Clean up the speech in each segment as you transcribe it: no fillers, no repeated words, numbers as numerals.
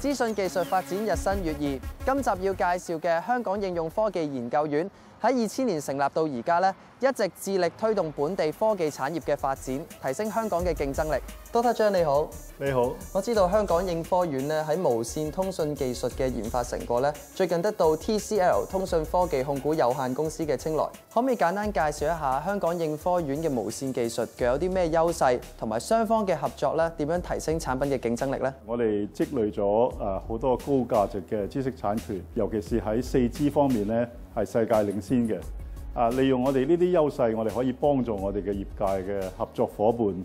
資訊技術發展日新月異，今集要介紹嘅香港應用科技研究院喺2000年成立到而家咧，一直致力推動本地科技產業嘅發展，提升香港嘅競爭力。Dr. 張你好，你好。我知道香港應科院咧喺無線通訊技術嘅研發成果咧，最近得到 TCL 通訊科技控股有限公司嘅青睞。可唔可以簡單介紹一下香港應科院嘅無線技術具有啲咩優勢，同埋雙方嘅合作咧點樣提升產品嘅競爭力呢？我哋積累咗好多高價值嘅知識產權，尤其是喺4G 方面咧係世界領先嘅。利用我哋呢啲優勢，我哋可以幫助我哋嘅業界嘅合作伙伴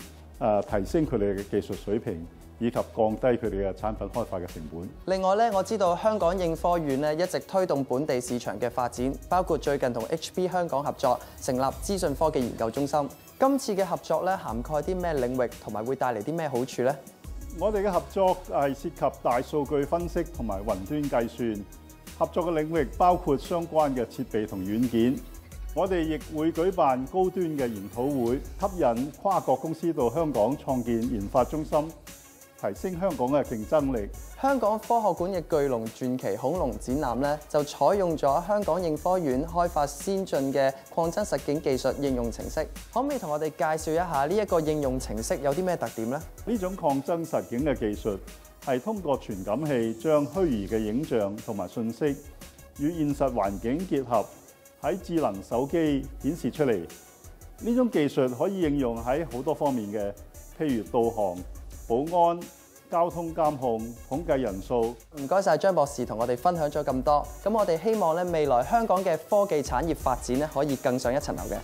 提升佢哋嘅技術水平，以及降低佢哋嘅產品開發嘅成本。另外咧，我知道香港應科院咧一直推動本地市場嘅發展，包括最近同 HP 香港合作成立資訊科技研究中心。今次嘅合作咧涵蓋啲咩領域，同埋會帶嚟啲咩好處呢？我哋嘅合作係涉及大數據分析同埋雲端計算。合作嘅領域包括相關嘅設備同軟件。我哋亦會舉辦高端嘅研討會，吸引跨國公司到香港創建研發中心，提升香港嘅競爭力。香港科學館嘅巨龍傳奇恐龍展覽咧，就採用咗香港應科院開發先進嘅擴增實境技術應用程式。可唔可以同我哋介紹一下呢一個應用程式有啲咩特點呢？呢種擴增實境嘅技術係通過傳感器將虛擬嘅影像同埋信息與現實環境結合，喺智能手機顯示出嚟。呢種技術可以應用喺好多方面嘅，譬如導航、保安、交通監控、統計人數。唔該晒張博士同我哋分享咗咁多。咁我哋希望咧未來香港嘅科技產業發展咧可以更上一層樓嘅。